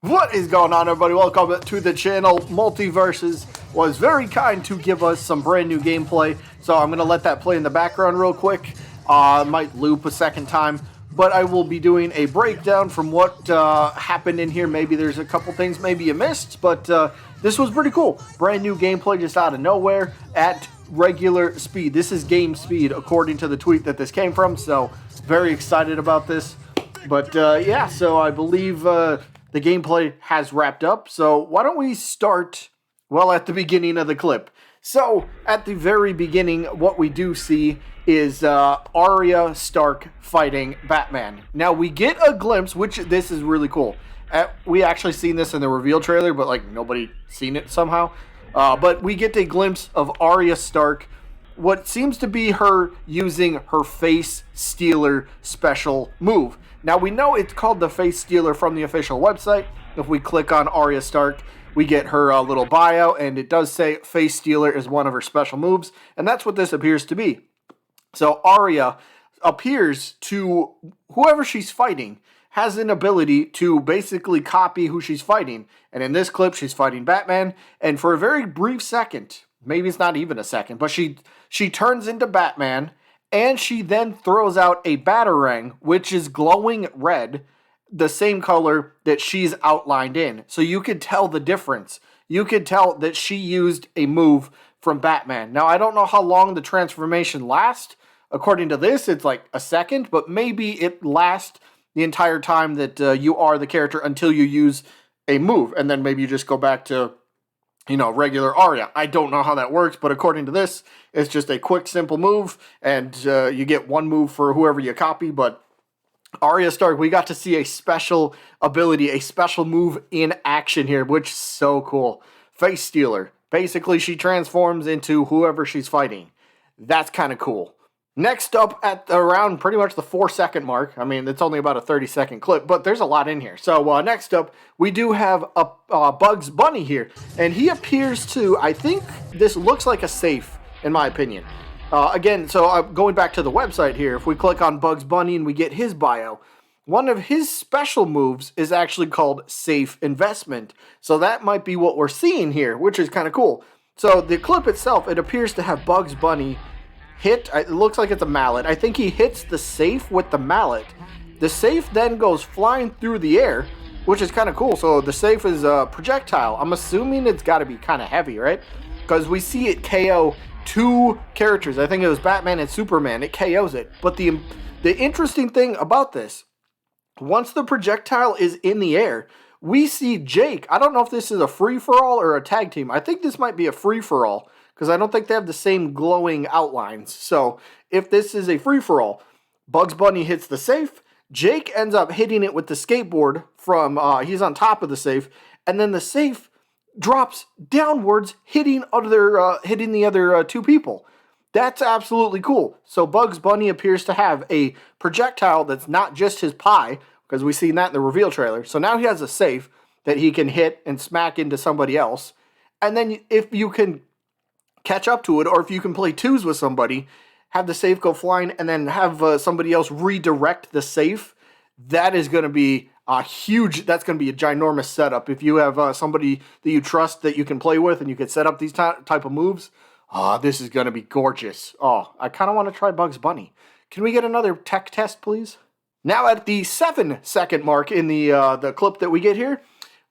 What is going on, everybody? Welcome to the channel. Multiversus was very kind to give us some brand new gameplay, so I'm going to let that play in the background real quick. Might loop a second time, but I will be doing a breakdown from what happened in here. Maybe there's a couple things maybe you missed, but this was pretty cool. Brand new gameplay just out of nowhere at regular speed. This is game speed according to the tweet that this came from, so very excited about this. But yeah, so I believe the gameplay has wrapped up. So why don't we start, well, at the beginning of the clip. So at the very beginning, what we do see is Arya Stark fighting Batman. Now we get a glimpse, which this is really cool. We actually seen this in the reveal trailer, but like nobody seen it somehow. But we get a glimpse of Arya Stark, what seems to be her using her Face Stealer special move. Now, we know it's called the Face Stealer from the official website. If we click on Arya Stark, we get her little bio, and it does say Face Stealer is one of her special moves, and that's what this appears to be. So Arya appears to, whoever she's fighting, has an ability to basically copy who she's fighting. And in this clip, she's fighting Batman, and for a very brief second, maybe it's not even a second, but she turns into Batman, and she then throws out a batarang, which is glowing red, the same color that she's outlined in. So you could tell the difference. You could tell that she used a move from Batman. Now, I don't know how long the transformation lasts. According to this, it's like a second, but maybe it lasts the entire time that you are the character until you use a move. And then maybe you just go back to, you know, regular Arya. I don't know how that works, but according to this, it's just a quick, simple move, and you get one move for whoever you copy. But Arya Stark, we got to see a special ability, a special move in action here, which is so cool. Face Stealer. Basically, she transforms into whoever she's fighting. That's kind of cool. Next up, at around pretty much the 4-second mark, I mean, it's only about a 30-second clip, but there's a lot in here. So next up, we do have a Bugs Bunny here, and he appears to, I think this looks like a safe, in my opinion. Again, so going back to the website here, if we click on Bugs Bunny and we get his bio, one of his special moves is actually called Safe Investment. So that might be what we're seeing here, which is kind of cool. So the clip itself, it appears to have Bugs Bunny hit, it looks like it's a mallet. I think he hits the safe with the mallet. The safe then goes flying through the air, which is kind of cool. So the safe is a projectile. I'm assuming it's got to be kind of heavy, right? Because we see it KO two characters. I think it was Batman and Superman. It KOs it. But the interesting thing about this, once the projectile is in the air, we see Jake. I don't know if this is a free-for-all or a tag team. I think this might be a free-for-all, because I don't think they have the same glowing outlines. So if this is a free-for-all, Bugs Bunny hits the safe, Jake ends up hitting it with the skateboard from, he's on top of the safe, and then the safe drops downwards, hitting the other two people. That's absolutely cool. So Bugs Bunny appears to have a projectile that's not just his pie, because we've seen that in the reveal trailer. So now he has a safe that he can hit and smack into somebody else. And then if you can catch up to it, or if you can play twos with somebody, have the safe go flying, and then have somebody else redirect the safe, that is going to be that's going to be a ginormous setup. If you have somebody that you trust that you can play with and you can set up these type of moves, this is going to be gorgeous. I kind of want to try Bugs Bunny. Can we get another tech test, please? Now at the 7-second mark in the clip that we get here,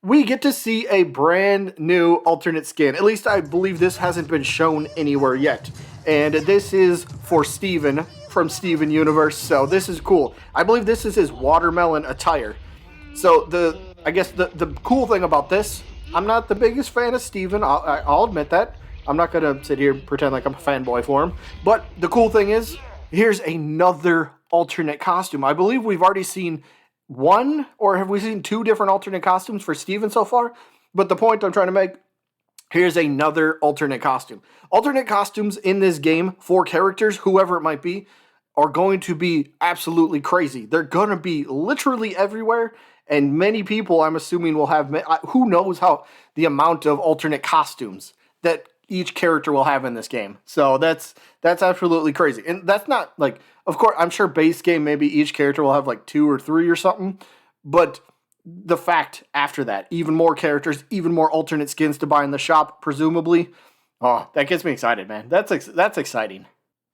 we get to see a brand new alternate skin. At least I believe this hasn't been shown anywhere yet. And this is for Steven from Steven Universe. So this is cool. I believe this is his watermelon attire. So I guess the cool thing about this, I'm not the biggest fan of Steven. I'll admit that. I'm not going to sit here and pretend like I'm a fanboy for him. But the cool thing is, here's another alternate costume. I believe we've already seen one, or have we seen two different alternate costumes for Steven so far? But the point I'm trying to make, here's another alternate costume. Alternate costumes in this game for characters, whoever it might be, are going to be absolutely crazy. They're going to be literally everywhere, and many people, I'm assuming, will have, who knows how the amount of alternate costumes that each character will have in this game. So that's absolutely crazy. And that's not like, of course, I'm sure base game, maybe each character will have like 2 or 3 or something, but the fact after that, even more characters, even more alternate skins to buy in the shop, presumably. Oh, that gets me excited, man. That's exciting.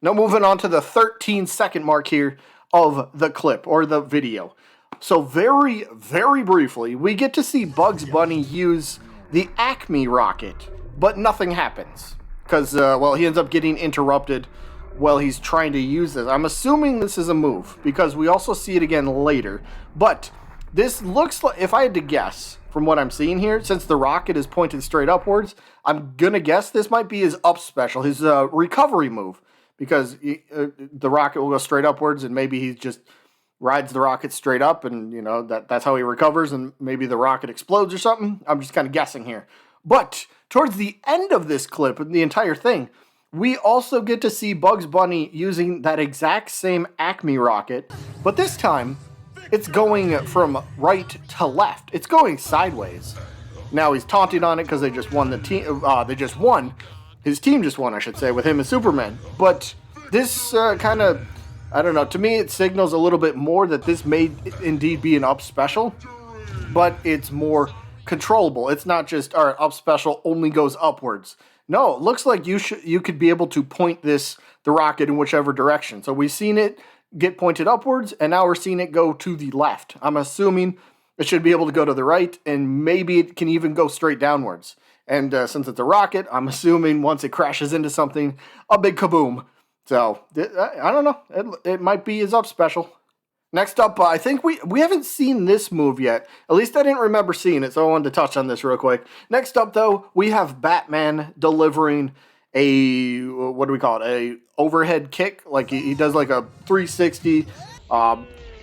Now moving on to the 13-second mark here of the clip or the video. So very, very briefly, we get to see Bugs Bunny use the Acme rocket, but nothing happens. Because, well, he ends up getting interrupted while he's trying to use this. I'm assuming this is a move, because we also see it again later. But this looks like, if I had to guess from what I'm seeing here, since the rocket is pointed straight upwards, I'm going to guess this might be his up special, his recovery move. Because the rocket will go straight upwards, and maybe he just rides the rocket straight up, and, you know, that's how he recovers, and maybe the rocket explodes or something. I'm just kind of guessing here. But towards the end of this clip, the entire thing, we also get to see Bugs Bunny using that exact same Acme rocket, but this time, it's going from right to left. It's going sideways. Now he's taunting on it because they just won the team. They just won. His team just won, I should say, with him as Superman. But this kind of, I don't know, to me it signals a little bit more that this may indeed be an up special, but it's more controllable. It's not just, all right, up special only goes upwards. No, it looks like you could be able to point the rocket in whichever direction. So we've seen it get pointed upwards, and now we're seeing it go to the left. I'm assuming it should be able to go to the right, and maybe it can even go straight downwards. And since it's a rocket, I'm assuming once it crashes into something, a big kaboom. So, I don't know. It might be his up special. Next up, I think we haven't seen this move yet. At least I didn't remember seeing it, so I wanted to touch on this real quick. Next up, though, we have Batman delivering a, what do we call it, a overhead kick. Like, he does like a 360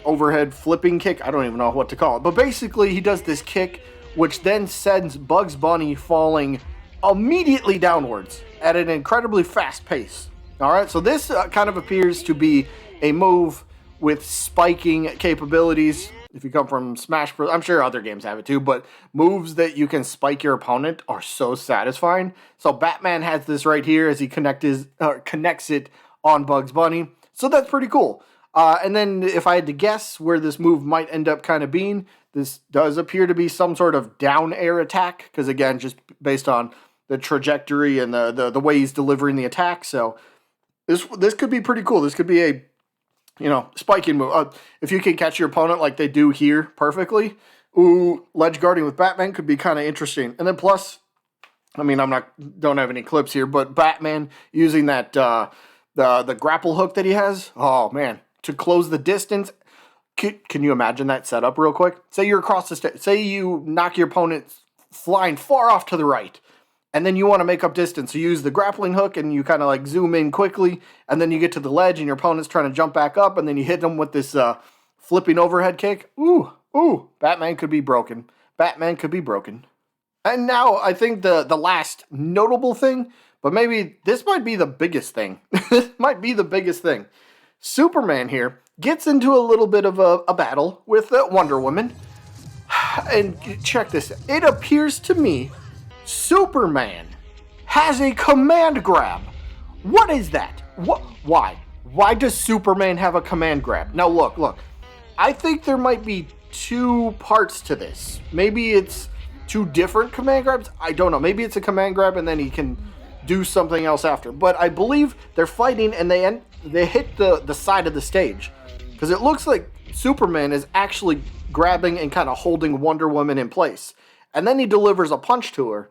overhead flipping kick. I don't even know what to call it. But basically, he does this kick, which then sends Bugs Bunny falling immediately downwards at an incredibly fast pace. All right, so this kind of appears to be a move with spiking capabilities. If you come from Smash Bros., I'm sure other games have it too, but moves that you can spike your opponent are so satisfying. So Batman has this right here as he connects it on Bugs Bunny. So that's pretty cool. And then if I had to guess where this move might end up kind of being, this does appear to be some sort of down air attack, because again, just based on the trajectory and the way he's delivering the attack. So this could be pretty cool. This could be a, you know, spiking move. If you can catch your opponent like they do here perfectly, ledge guarding with Batman could be kind of interesting. And then plus, I mean, don't have any clips here, but Batman using that the grapple hook that he has. Oh man, to close the distance. Can you imagine that setup real quick? Say you're across the stage. Say you knock your opponent flying far off to the right, and then you want to make up distance. So you use the grappling hook, and you kind of like zoom in quickly, and then you get to the ledge, and your opponent's trying to jump back up, and then you hit them with this flipping overhead kick. Ooh, Batman could be broken. Batman could be broken. And now I think the last notable thing, but maybe this might be the biggest thing. This might be the biggest thing. Superman here gets into a little bit of a battle with Wonder Woman. And check this out. It appears to me Superman has a command grab. What is that? Why? Why does Superman have a command grab? Now look. I think there might be two parts to this. Maybe it's two different command grabs. I don't know. Maybe it's a command grab and then he can do something else after. But I believe they're fighting and they hit the side of the stage. Because it looks like Superman is actually grabbing and kind of holding Wonder Woman in place. And then he delivers a punch to her.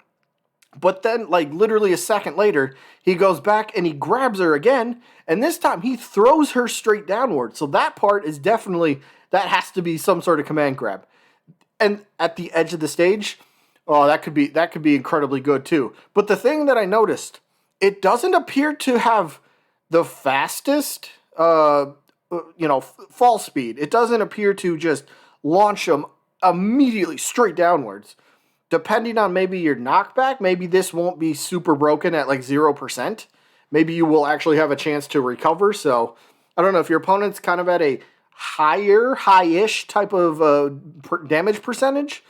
But then, like, literally a second later, he goes back and he grabs her again. And this time, he throws her straight downward. So that part is definitely, that has to be some sort of command grab. And at the edge of the stage, oh, that could be incredibly good too. But the thing that I noticed, it doesn't appear to have the fastest, fall speed. It doesn't appear to just launch them immediately straight downwards. Depending on maybe your knockback, maybe this won't be super broken at like 0%. Maybe you will actually have a chance to recover. So I don't know if your opponent's kind of at a high-ish type of damage percentage,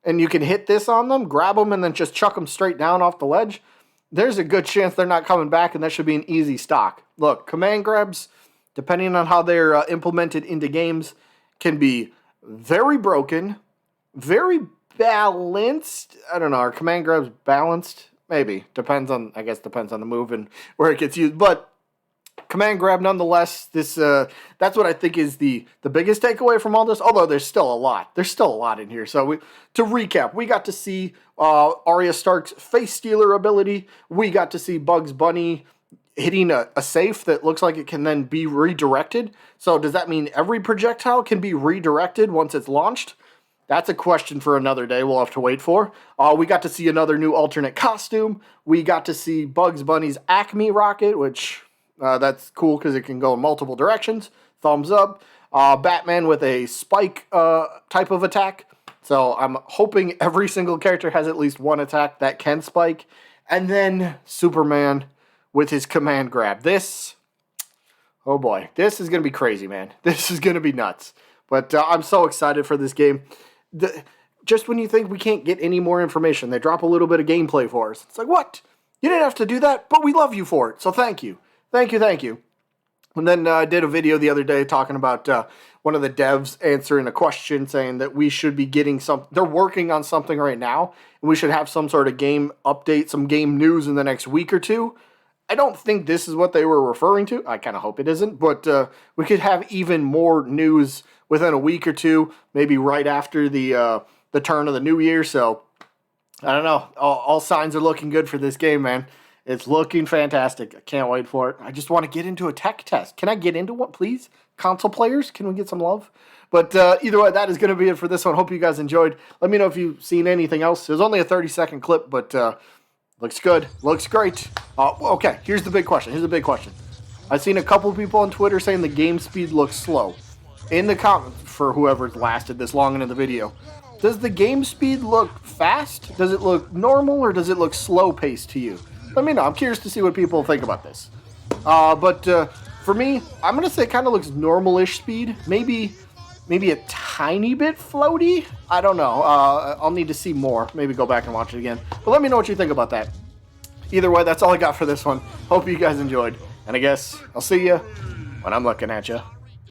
and you can hit this on them, grab them, and then just chuck them straight down off the ledge. There's a good chance they're not coming back, and that should be an easy stock. Look, command grabs, depending on how they're implemented into games, can be very broken, very balanced. I don't know, are command grabs balanced? Maybe. Depends on the move and where it gets used. But command grab nonetheless. This that's what I think is the biggest takeaway from all this. Although there's still a lot. There's still a lot in here. So to recap, we got to see Arya Stark's face stealer ability. We got to see Bugs Bunny hitting a safe that looks like it can then be redirected. So does that mean every projectile can be redirected once it's launched? That's a question for another day we'll have to wait for. We got to see another new alternate costume. We got to see Bugs Bunny's Acme rocket, which that's cool because it can go in multiple directions. Thumbs up. Batman with a spike type of attack. So I'm hoping every single character has at least one attack that can spike. And then Superman with his command grab. This, oh boy, this is going to be crazy, man. This is going to be nuts. But I'm so excited for this game. Just when you think we can't get any more information, they drop a little bit of gameplay for us. It's like, what? You didn't have to do that, but we love you for it. So thank you. Thank you, thank you. And then I did a video the other day talking about one of the devs answering a question saying that we should be getting they're working on something right now, and we should have some sort of game update, some game news in the next week or two. I don't think this is what they were referring to. I kind of hope it isn't, but we could have even more news within a week or two, maybe right after the turn of the new year. So, I don't know. All signs are looking good for this game, man. It's looking fantastic. I can't wait for it. I just want to get into a tech test. Can I get into one, please? Console players, can we get some love? But either way, that is going to be it for this one. Hope you guys enjoyed. Let me know if you've seen anything else. It was only a 30-second clip, but looks good. Looks great. Okay, here's the big question. I've seen a couple people on Twitter saying the game speed looks slow. In the comments, for whoever's lasted this long into the video, does the game speed look fast? Does it look normal, or does it look slow-paced to you? Let me know. I'm curious to see what people think about this. But for me, I'm going to say it kind of looks normal-ish speed. Maybe a tiny bit floaty? I don't know. I'll need to see more. Maybe go back and watch it again. But let me know what you think about that. Either way, that's all I got for this one. Hope you guys enjoyed. And I guess I'll see you when I'm looking at you.